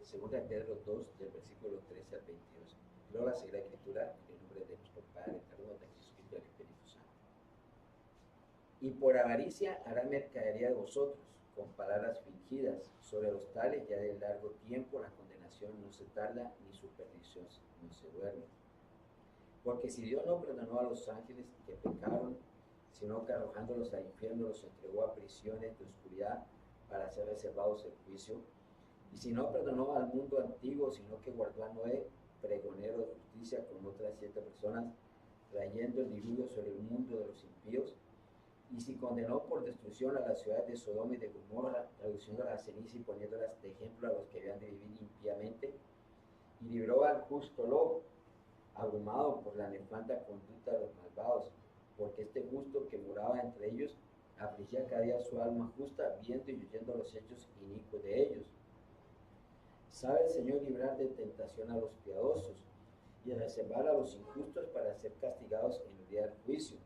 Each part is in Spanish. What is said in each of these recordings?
Segunda de Pedro 2, del versículo 13 al 22. Leo la Sagrada Escritura en el nombre de nuestro Padre eterno, de Jesucristo y del Espíritu Santo. Y por avaricia hará mercadería de vosotros, con palabras fingidas. Sobre los tales ya de largo tiempo la condenación no se tarda, ni su perdición no se duerme. Porque si Dios no perdonó a los ángeles que pecaron, sino que arrojándolos al infierno los entregó a prisiones de oscuridad para ser reservados el juicio, y si no perdonó al mundo antiguo, sino que guardó a Noé, pregonero de justicia, con otras 7 personas, trayendo el diluvio sobre el mundo de los impíos, y si condenó por destrucción a las ciudades de Sodoma y de Gomorra, reduciéndolas a ceniza y poniéndolas de ejemplo a los que habían de vivir impíamente, y libró al justo Lot, abrumado por la nefanda conducta de los malvados, porque este justo que moraba entre ellos afligía cada día su alma justa, viendo y oyendo los hechos inicuos de ellos. Sabe el Señor librar de tentación a los piadosos y reservar a los injustos para ser castigados en el día del juicio,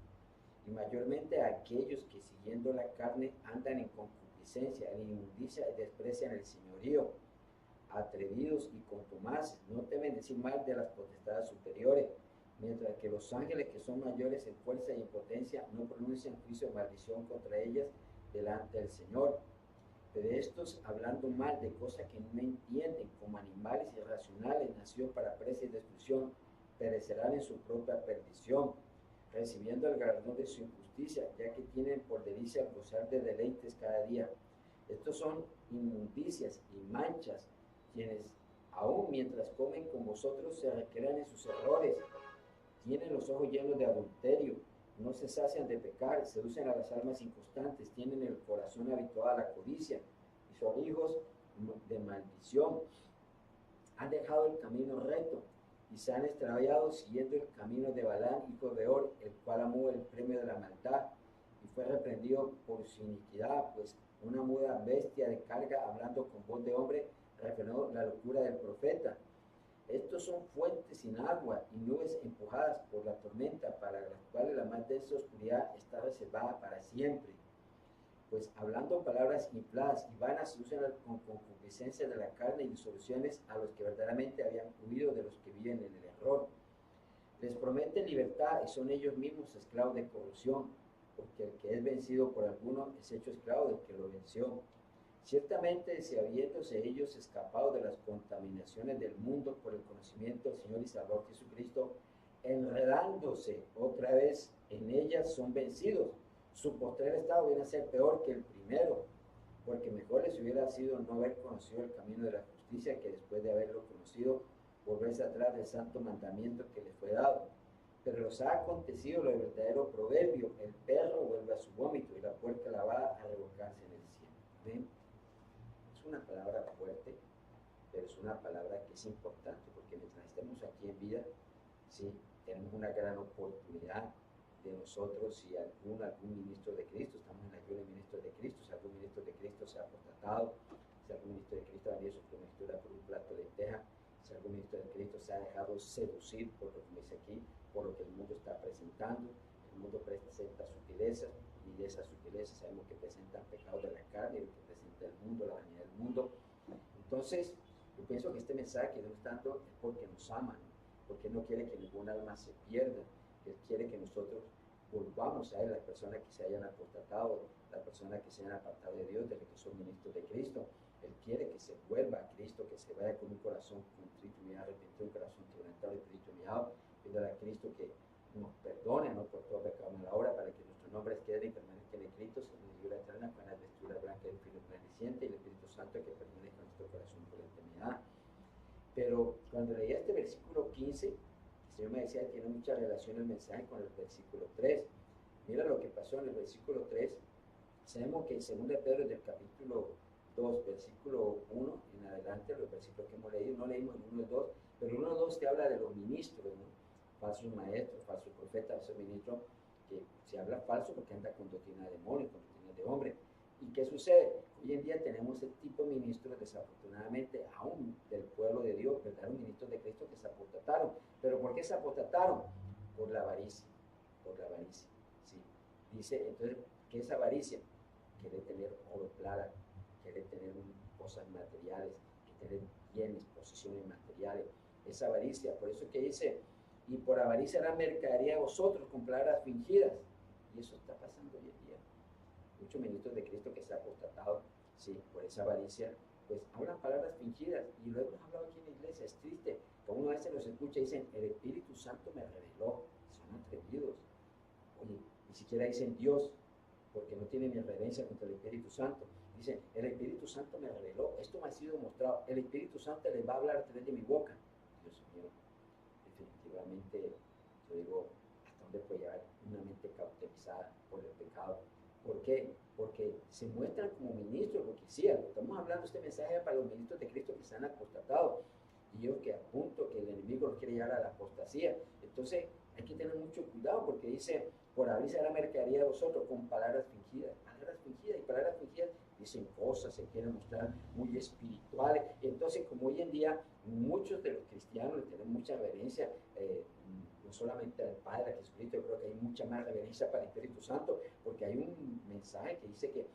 y mayormente a aquellos que siguiendo la carne andan en concupiscencia, en inmundicia y desprecian el señorío, atrevidos y contumaces, no temen decir mal de las potestades superiores, mientras que los ángeles que son mayores en fuerza y en potencia no pronuncian juicio de maldición contra ellas delante del Señor. Pero estos, hablando mal de cosas que no entienden, como animales irracionales, nacidos para presa y destrucción, perecerán en su propia perdición, recibiendo el galardón de su injusticia, ya que tienen por delicia gozar de deleites cada día. Estos son inmundicias y manchas, quienes aún mientras comen con vosotros se recrean en sus errores, tienen los ojos llenos de adulterio, no se sacian de pecar, seducen a las almas inconstantes, tienen el corazón habituado a la codicia y son hijos de maldición. Han dejado el camino recto y se han extraviado siguiendo el camino de Balán, hijo de Beor, el cual amó el premio de la maldad y fue reprendido por su iniquidad, pues una muda bestia de carga, hablando con voz de hombre, refrenó la locura del profeta. Estos son fuentes sin agua y nubes empujadas por la tormenta, para las cuales la más densa oscuridad está reservada para siempre. Pues hablando palabras infladas y vanas, se usan con concupiscencia de la carne y disoluciones a los que verdaderamente habían huido de los que viven en el error. Les prometen libertad y son ellos mismos esclavos de corrupción, porque el que es vencido por alguno es hecho esclavo del que lo venció. Ciertamente, si habiéndose ellos escapado de las contaminaciones del mundo por el conocimiento del Señor y Salvador Jesucristo, enredándose otra vez en ellas, son vencidos. Su postrer estado viene a ser peor que el primero, porque mejor les hubiera sido no haber conocido el camino de la justicia que después de haberlo conocido, volverse atrás del santo mandamiento que les fue dado. Pero los ha acontecido lo del verdadero proverbio: el perro vuelve a su vómito y la puerca lavada a revolcarse en el cielo. ¿Ven? Es una palabra fuerte, pero es una palabra que es importante, porque mientras estemos aquí en vida, sí, tenemos una gran oportunidad de nosotros, si algún ministro de Cristo, estamos en la ayuda de ministros de Cristo, si algún ministro de Cristo se ha apostatado, si algún ministro de Cristo ha vendido su promesura por un plato de lenteja, si algún ministro de Cristo se ha dejado seducir por lo que dice aquí, por lo que el mundo está presentando. El mundo presenta sutilezas, y de esas sutilezas sabemos que presentan pecados de la carne, lo que presenta el mundo, la vanidad del mundo. Entonces, yo pienso que este mensaje que Dios está dando es porque nos ama, ¿no? Porque no quiere que ninguna alma se pierda, Él quiere que nosotros volvamos a Él, las personas que se hayan apostatado, las personas que se hayan apartado de Dios, de los que son ministros de Cristo. Él quiere que se vuelva a Cristo, que se vaya con un corazón contrito y arrepentido, un corazón quebrantado y espíritu humillado, pidiendo a Cristo que nos perdone, no por todo pecado en la hora, para que nuestros nombres queden y permanezcan escritos en la vida eterna con la vestidura blanca del filo resplandeciente y el Espíritu Santo que permanezca en nuestro corazón por la eternidad. Pero cuando leía este versículo 15, el Señor me decía que tiene mucha relación el mensaje con el versículo 3. Mira lo que pasó en el versículo 3. Sabemos que en 2 Pedro del capítulo 2, versículo 1 en adelante, los versículos que hemos leído, no leímos el 1 y el 2, pero el 1 y 2 te habla de los ministros, ¿no? Falsos maestros, falsos profetas, falsos ministros, que se habla falso porque anda con doctrina de demonio, con doctrina de hombre. ¿Y qué sucede? Hoy en día tenemos ese tipo de ministros, desafortunadamente, aún del pueblo de Dios, verdaderos ministros de Cristo que se apostataron. ¿Pero por qué se apostataron? Por la avaricia, por la avaricia, ¿sí? Dice, entonces, ¿qué es avaricia? Quiere tener oro, plata, quiere tener cosas materiales, quiere tener bienes, posesiones materiales. Es avaricia. Por eso es que dice, y por avaricia hará mercadería a vosotros con palabras fingidas. Y eso está pasando hoy en día. Muchos ministros de Cristo que se han apostatado, sí, por esa avaricia, pues hablan palabras fingidas. Y luego hemos hablado aquí en la iglesia, es triste, que uno a veces los escucha y dicen, el Espíritu Santo me reveló. Son atrevidos. Oye, ni siquiera dicen Dios, porque no tienen ni reverencia contra el Espíritu Santo. Dicen, el Espíritu Santo me reveló, esto me ha sido mostrado, el Espíritu Santo les va a hablar a través de mi boca. Dios mío, definitivamente, yo digo, ¿hasta dónde puede llegar una mente cauterizada por el pecado? ¿Por qué? Porque se muestran como ministros, porque sí, estamos hablando este mensaje para los ministros de Cristo que se han apostatado, y yo que apunto que el enemigo los quiere llevar a la apostasía. Entonces, hay que tener mucho cuidado, porque dice, por abrirse la mercadería de vosotros con palabras fingidas, y palabras fingidas dicen cosas, se quieren mostrar muy espirituales. Entonces, como hoy en día muchos de los cristianos le tienen mucha reverencia, no solamente al Padre, a Jesucristo, yo creo que hay mucha más reverencia para el Espíritu Santo, porque hay un mensaje que dice que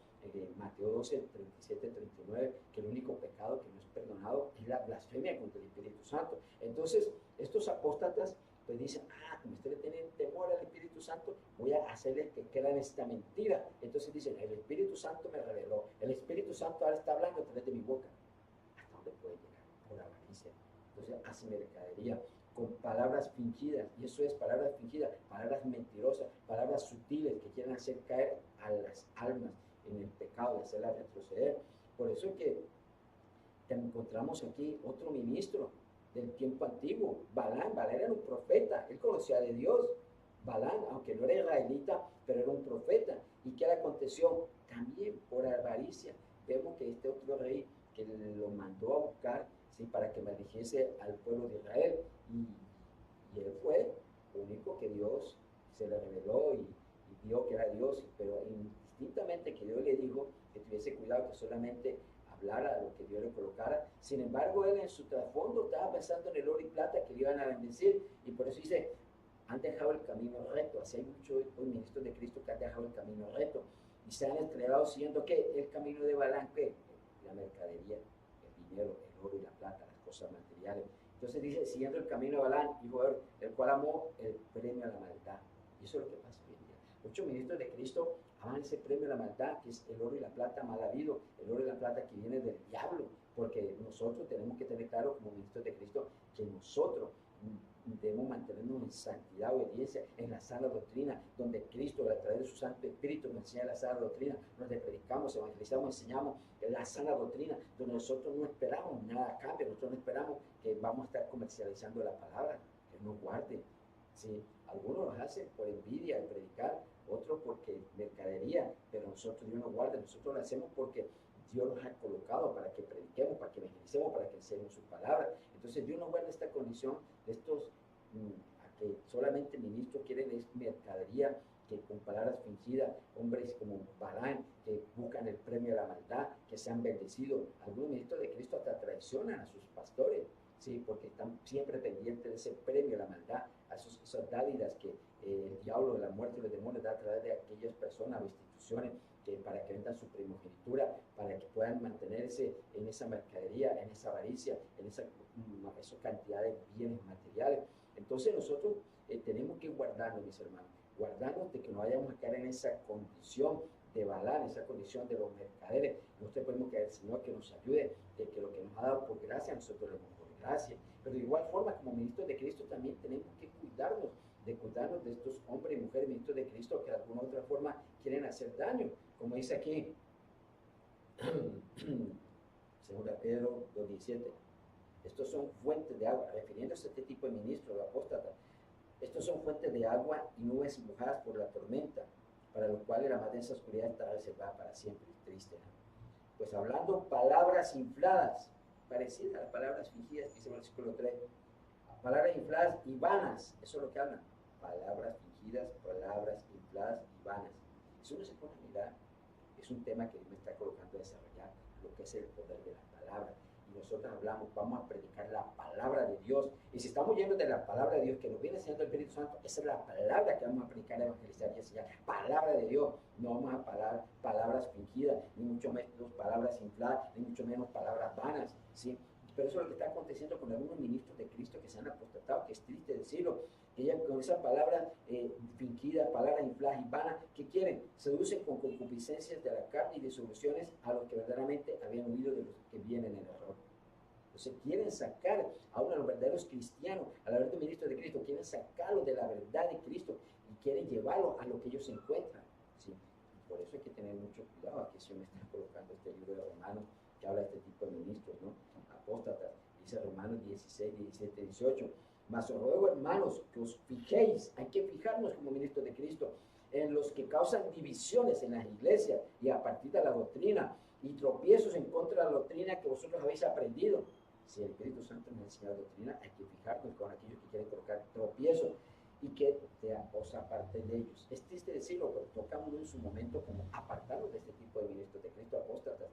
Mateo 12, 37, 39, que el único pecado que no es perdonado es la blasfemia contra el Espíritu Santo. Entonces, estos apóstatas pues dicen, como ustedes tienen temor al Espíritu Santo, voy a hacerles que crean esta mentira. Entonces dicen, el Espíritu Santo me reveló, el Espíritu Santo ahora está hablando a través de mi boca. ¿Hasta dónde puede llegar? Por avaricia. Entonces hace mercadería con palabras fingidas, y eso es palabras fingidas, palabras mentirosas, palabras sutiles que quieren hacer caer a las almas en el pecado, de hacerlas retroceder. Por eso es que encontramos aquí otro ministro del tiempo antiguo, Balán. Balán era un profeta, él conocía de Dios. Balán, aunque no era israelita, pero era un profeta. ¿Y qué le aconteció? También por avaricia. Vemos que este otro rey que lo mandó a buscar, ¿sí?, para que maldijese al pueblo de Israel, y él fue lo único que Dios se le reveló y vio que era Dios, pero indistintamente que Dios le dijo que tuviese cuidado, que solamente hablara lo que Dios le colocara. Sin embargo, él en su trasfondo estaba pensando en el oro y plata que le iban a bendecir, y por eso dice, han dejado el camino recto. Así hay muchos ministros de Cristo que han dejado el camino recto y se han entregado siguiendo ¿qué? El camino de Balán, ¿qué? La mercadería, el dinero, el oro y la plata, las cosas materiales. Entonces dice, siguiendo el camino de Balán, hijo de oro, el cual amó el premio a la maldad. Y eso es lo que pasa hoy en día. Muchos ministros de Cristo aman ese premio a la maldad, que es el oro y la plata mal habido, el oro y la plata que viene del diablo, porque nosotros tenemos que tener claro como ministros de Cristo que nosotros debemos mantenernos en santidad, obediencia, en la sana doctrina, donde Cristo, a través de su Santo Espíritu, nos enseña la sana doctrina, donde predicamos, evangelizamos, enseñamos la sana doctrina, donde nosotros no esperamos nada a cambio, nosotros no esperamos que vamos a estar comercializando la palabra, que nos guarde. ¿Sí? Algunos lo hacen por envidia de predicar, otros porque mercadería, pero nosotros Dios nos guarda, nosotros lo hacemos porque Dios nos ha colocado para que prediquemos, para que evangelicemos, para que enseñemos su palabra. Entonces Dios nos guarda esta condición de estos a que solamente ministros quieren es mercadería, que con palabras fingidas, hombres como Balán, que buscan el premio a la maldad, que se han bendecido. Algunos ministros de Cristo hasta traicionan a sus pastores, ¿sí?, porque están siempre pendientes de ese premio a la maldad, a esas dádivas que el diablo, la muerte y los demonios da a través de aquellas personas o instituciones para que vendan su primogenitura, para que puedan mantenerse en esa mercadería, en esa avaricia, en esa cantidad de bienes materiales. Entonces nosotros tenemos que guardarnos, mis hermanos, guardarnos de que no vayamos a caer en esa condición de Balán, esa condición de los mercaderes. Nosotros podemos que el Señor que nos ayude, de que lo que nos ha dado por gracia, nosotros lo hemos por gracia. Pero de igual forma, como ministros de Cristo, también tenemos que cuidarnos de estos hombres y mujeres ministros de Cristo que de alguna u otra forma quieren hacer daño. Como dice aquí, 2 Pedro 2:17, estos son fuentes de agua, refiriéndose a este tipo de ministros, de apóstatas. Estos son fuentes de agua y nubes mojadas por la tormenta, para los cuales la más densa oscuridad está reservada para siempre. Triste, ¿no? Pues hablando palabras infladas, parecidas a las palabras fingidas que dice en el versículo 3, palabras infladas y vanas, eso es lo que hablan, palabras fingidas, palabras infladas y vanas. Si uno se pone a mirar, es un tema que me está colocando a desarrollar, lo que es el poder de la palabra. Y nosotros hablamos, vamos a predicar la palabra de Dios. Y si estamos yendo de la palabra de Dios que nos viene enseñando el Espíritu Santo, esa es la palabra que vamos a predicar, evangelizar y enseñar. Palabra de Dios. No vamos a hablar palabras fingidas, ni mucho menos palabras infladas, ni mucho menos palabras vanas, ¿sí? Pero eso es lo que está aconteciendo con algunos ministros de Cristo que se han apostatado, que es triste decirlo. Ella con esa palabra fingida, palabra inflada y vana, ¿qué quieren? Seducen con concupiscencias de la carne y disoluciones a los que verdaderamente habían huido de los que vienen en error. Entonces quieren sacar a uno de los verdaderos cristianos, a los verdaderos ministros de Cristo, quieren sacarlos de la verdad de Cristo y quieren llevarlo a lo que ellos encuentran. ¿Sí? Y por eso hay que tener mucho cuidado. Aquí se me está colocando este libro de Romanos que habla de este tipo de ministros, ¿no? Apóstatas. Dice Romanos 16, 17, 18. Mas os ruego, hermanos, que os fijéis, hay que fijarnos como ministros de Cristo, en los que causan divisiones en las iglesias y a partir de la doctrina y tropiezos en contra de la doctrina que vosotros habéis aprendido. Si el Espíritu Santo nos enseña la doctrina, hay que fijarnos con aquellos que quieren colocar tropiezos y que os aparten de ellos. Es triste decirlo, pero toca uno en su momento como apartarnos de este tipo de ministros de Cristo apóstatas.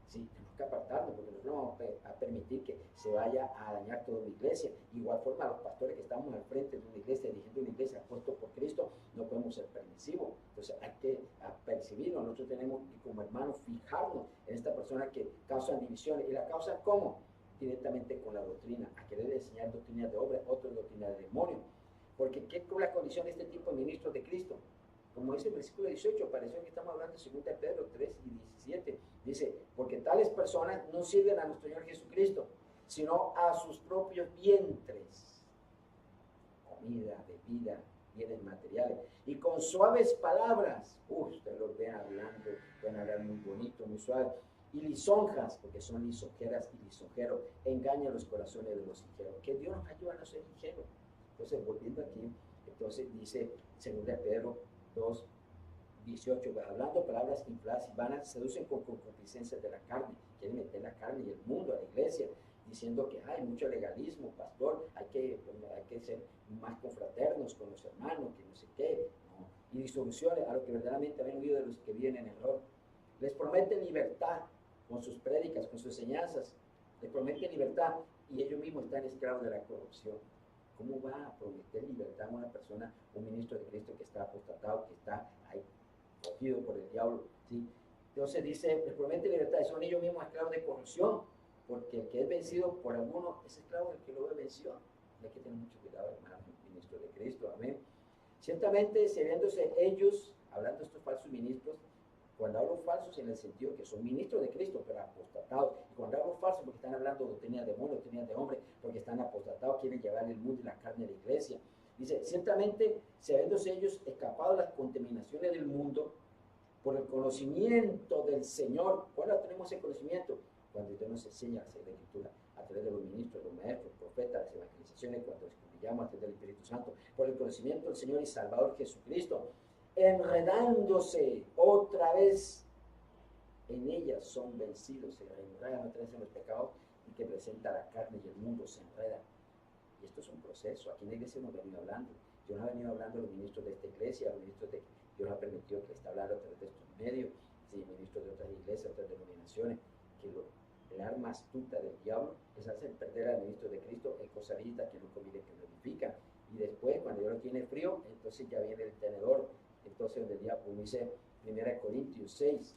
Sí, tenemos que apartarnos porque nosotros no vamos a permitir que se vaya a dañar toda una iglesia. Igual forma, los pastores que estamos al frente de una iglesia, dirigiendo una iglesia puesto por Cristo, no podemos ser permisivos. Entonces hay que percibirlo. Nosotros tenemos que como hermanos fijarnos en esta persona que causan divisiones. ¿Y la causan cómo? Directamente con la doctrina, a querer enseñar doctrinas de obra, otras doctrinas de demonio. Porque ¿qué es la condición de este tipo de ministros de Cristo? Como dice el versículo 18, pareció que estamos hablando de 2 Pedro 3 y 17. Dice, porque tales personas no sirven a nuestro Señor Jesucristo, sino a sus propios vientres. Comida, bebida, bienes materiales. Y con suaves palabras, ustedes los ven hablando, pueden hablar muy bonito, muy suave. Y lisonjas, porque son lisonjeras y lisonjeros, engañan los corazones de los ingenuos. Que Dios nos ayude a no ser ingenuos. Entonces, volviendo aquí, entonces dice 2 Pedro 2, 18, hablando palabras infladas y vanas, seducen con concupiscencias de la carne, quieren meter la carne y el mundo a la iglesia, diciendo que hay mucho legalismo, pastor, hay que ser más confraternos con los hermanos, que no sé qué, ¿no? Y disoluciones a lo que verdaderamente habían oído de los que vienen en error. Les prometen libertad con sus prédicas, con sus enseñanzas, les prometen libertad y ellos mismos están esclavos de la corrupción. ¿Cómo va a prometer libertad a una persona, un ministro de Cristo que está apostatado, que está ahí cogido por el diablo? ¿Sí? Entonces dice, les promete libertad, son ellos mismos esclavos de corrupción, porque el que es vencido por alguno es esclavo del que lo venció. Hay que tener mucho cuidado, hermanos, ministros de Cristo, amén. Ciertamente, sabiéndose ellos, hablando de estos falsos ministros, cuando hablo falsos en el sentido que son ministros de Cristo, pero apostatados, y cuando hablo falsos porque están hablando de doctrinas de demonio, doctrinas de hombre, porque están apostatados, quieren llevar el mundo y la carne a la iglesia. Dice, ciertamente, sabiéndose ellos escapado de las contaminaciones del mundo, por el conocimiento del Señor. ¿Cuándo tenemos ese conocimiento? Cuando Dios nos enseña a hacer la escritura, a través de los ministros, los maestros, profetas, las evangelizaciones, cuando escuchamos a través del Espíritu Santo, por el conocimiento del Señor y Salvador Jesucristo, enredándose otra vez en ellas, son vencidos, se enredan otra vez en los pecados y que presenta la carne y el mundo se enreda. Y esto es un proceso. Aquí en la iglesia hemos venido hablando. Dios ha venido hablando a los ministros de esta iglesia, a los ministros de Dios ha permitido que está hablando a través de estos medios, sí, ministros de otras iglesias, otras denominaciones, que el arma astuta del diablo es hacer perder al ministro de Cristo en cosaditas que no conviene, que no edifican. Y después, cuando ya lo tiene frío, entonces ya viene el tenedor. Entonces, donde el diablo, como dice 1 Corintios 6,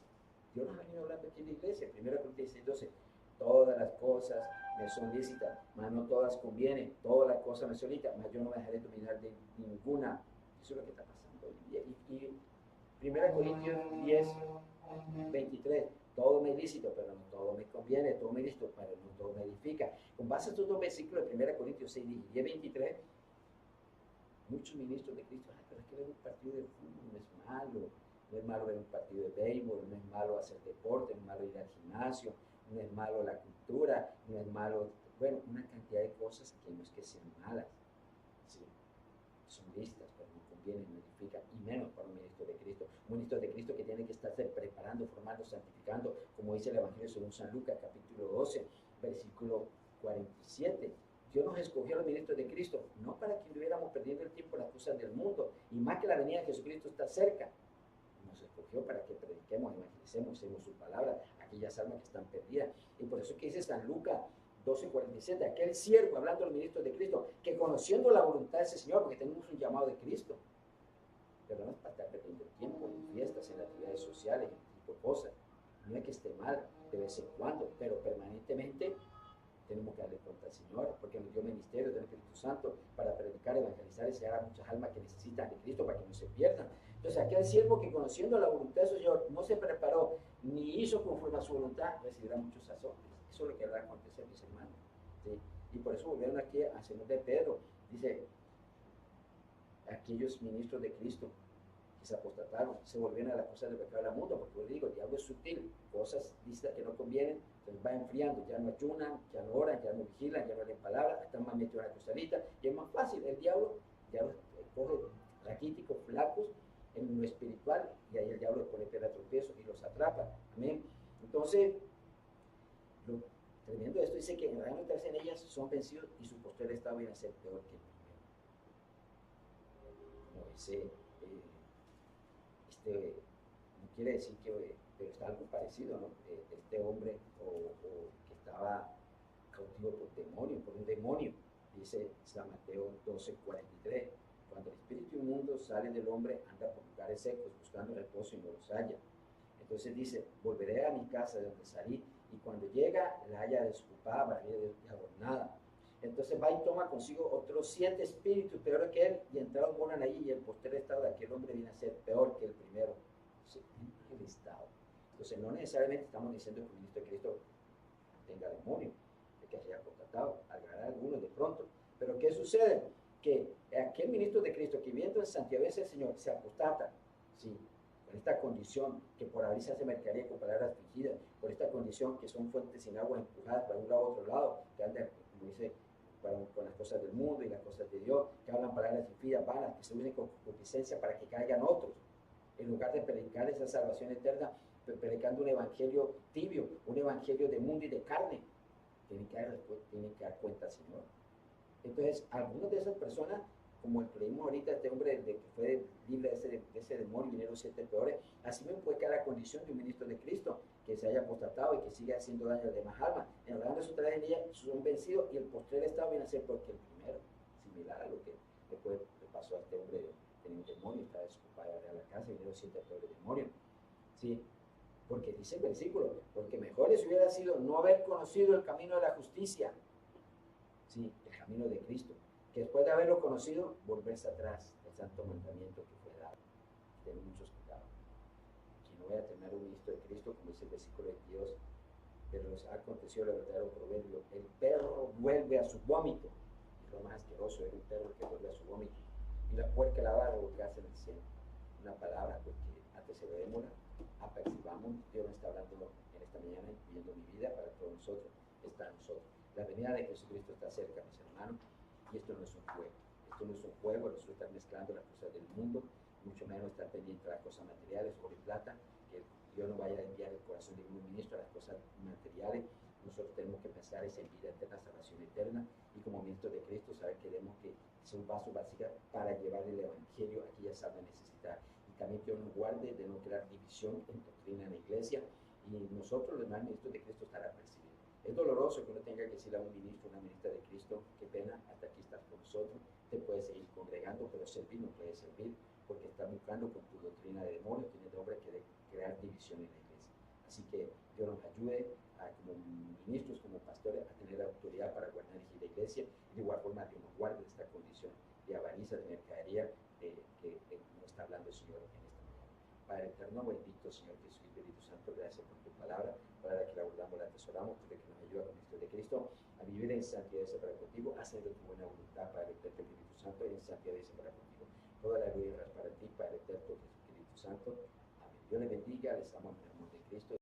Dios nos ha venido hablando aquí en la iglesia, 1 Corintios 6, 12, todas las cosas me son lícitas, mas no todas convienen, todas las cosas me son lícitas, mas yo no me dejaré dominar de ninguna. Eso es lo que está pasando hoy en día. Y 1 Corintios 10, 23, todo me es lícito, pero no todo me conviene, todo me es lícito, pero no todo me edifica. Con base a estos dos versículos de 1 Corintios 6 y 10, 23, muchos ministros de Cristo, ay, pero es que ver un partido de fútbol no es malo, no es malo ver un partido de béisbol, no es malo hacer deporte, no es malo ir al gimnasio, no es malo la cultura, no es malo, bueno, una cantidad de cosas que no es que sean malas, ¿sí? Son listas, pero no convienen, no edifican, y menos para un ministro de Cristo. Un ministro de Cristo que tiene que estarse preparando, formando, santificando, como dice el Evangelio según San Lucas, capítulo 12, versículo 47. Dios nos escogió a los ministros de Cristo, no para que estuviéramos perdiendo el tiempo en las cosas del mundo, y más que la venida de Jesucristo está cerca. Nos escogió para que prediquemos, evangelicemos, usemos su palabra, aquellas almas que están perdidas. Y por eso que dice San Lucas 12:47, aquel siervo, hablando de los ministros de Cristo, que conociendo la voluntad de ese Señor, porque tenemos un llamado de Cristo, pero no es para estar perdiendo el tiempo en fiestas, en actividades sociales, en tipo de cosas. No es que esté mal de vez en cuando, pero permanentemente tenemos que darle cuenta al Señor, porque nos dio ministerio del Espíritu Santo para predicar, evangelizar y enseñar a muchas almas que necesitan de Cristo para que no se pierdan. Entonces, aquel siervo que conociendo la voluntad de su Señor no se preparó ni hizo conforme a su voluntad, recibirá muchos azotes. Eso es lo que va a acontecer, mis hermanos. ¿Sí? Y por eso volvieron aquí a Señor de Pedro. Dice, aquellos ministros de Cristo que se apostataron, se volvieron a las cosas del pecado del mundo, porque os digo, el diablo es sutil, cosas vistas que no convienen, se va enfriando, ya no ayunan, ya no oran, ya no vigilan, ya no leen palabras, están más metidos en la costalita, y es más fácil, el diablo coge raquíticos, flacos, en lo espiritual, y ahí el diablo les pone piedra de tropiezo y los atrapa, amén. Entonces, lo tremendo de esto dice que en el reino de en ellas son vencidos y su posterior estado viene a ser peor que el primero. Como dice, no quiere decir que, pero está algo parecido, ¿no? Este hombre que estaba cautivo por un demonio, dice San Mateo 12:43, cuando el espíritu inmundo sale del hombre, anda por lugares secos buscando reposo y no los halla. Entonces dice, volveré a mi casa de donde salí, y cuando llega la haya desocupada, barrida y adornada. Entonces va y toma consigo otros 7 espíritus peores que él, y entrados moran allí, y el posterior estado de aquel hombre viene a ser peor que el primero. El estado. Entonces no necesariamente estamos diciendo que el ministro de Cristo tenga demonio, de que haya contratado, agarrar a algunos de pronto. Pero ¿qué sucede? Que aquel ministro de Cristo que viendo en Santiago el Señor se apostata, ¿sí? Con esta condición que por abrir se hace mercadería con palabras fingidas, por esta condición que son fuentes sin agua empujadas para un lado a otro lado, que andan, como dice, con las cosas del mundo y las cosas de Dios, que hablan palabras fingidas, vanas, que se unen con concupiscencia para que caigan otros, en lugar de predicar esa salvación eterna, predicando un evangelio tibio, un evangelio de mundo y de carne. Tienen que dar cuenta al Señor. Entonces, algunas de esas personas, como el que leímos ahorita, este hombre de que fue libre de ese demonio, vinieron 7 peores, así mismo puede quedar la condición de un ministro de Cristo, que se haya apostatado y que siga haciendo daño a las demás almas. En realidad, eso trae en ella, son vencidos, y el postrer estado viene a ser porque el primero, similar a lo que después le pasó a este hombre, tenía un demonio, estaba desocupado de la casa y vinieron 7 peores demonios. ¿Sí? Porque dice el versículo, porque mejor les hubiera sido no haber conocido el camino de la justicia, ¿sí? El camino de Cristo, que después de haberlo conocido, volverse atrás del santo mandamiento que fue dado. Tener muchos cuidados. Que no vaya a tener un ministro de Cristo, como dice el versículo 22, pero nos ha acontecido el verdadero proverbio, el perro vuelve a su vómito, y lo más asqueroso es un perro que vuelve a su vómito, y la puerca la va a revolcarse en el cielo. Una palabra, porque antes se ve demora, apercibamos, Dios nos está hablando en esta mañana, incluyendo mi vida, para todos nosotros, está en nosotros. La venida de Jesucristo está cerca, mis hermanos, y esto no es un juego. Esto no es un juego, nosotros estamos mezclando las cosas del mundo, mucho menos estar pendiente de las cosas materiales, oro y plata, que Dios no vaya a enviar el corazón de un ministro a las cosas materiales. Nosotros tenemos que pensar en vida eterna, salvación eterna, y como ministro de Cristo, saber que tenemos que ser un vaso básico para llevar el evangelio a aquellas almas necesitadas. Y también que nos guarde de no crear división en doctrina en la iglesia, y nosotros, los demás ministros de Cristo, estará percibiendo. Es doloroso que uno tenga que decirle a un ministro, una ministra de Cristo, qué pena, hasta aquí estás con nosotros, te puedes seguir congregando, pero servir no puedes servir, porque estás buscando con tu doctrina de demonios, tienes nombre que crear división en la iglesia. Así que Dios nos ayude como ministros, como pastores, a tener la autoridad para guardar la iglesia, y de igual forma Dios nos guarde de esta condición de avaricia, de mercadería, que nos está hablando el Señor en esta mañana. Padre eterno, bendito Señor Jesús, Espíritu Santo, gracias por tu palabra que la guardamos, la atesoramos, porque que nos ayuda con Cristo de Cristo a vivir en santidad y separada contigo, haciendo tu buena voluntad, Padre eterno, Espíritu Santo, en santidad y separada contigo. Toda la gloria es para ti, Padre eterno, Espíritu Santo. Amén. Dios les bendiga, les amo en el amor de Cristo.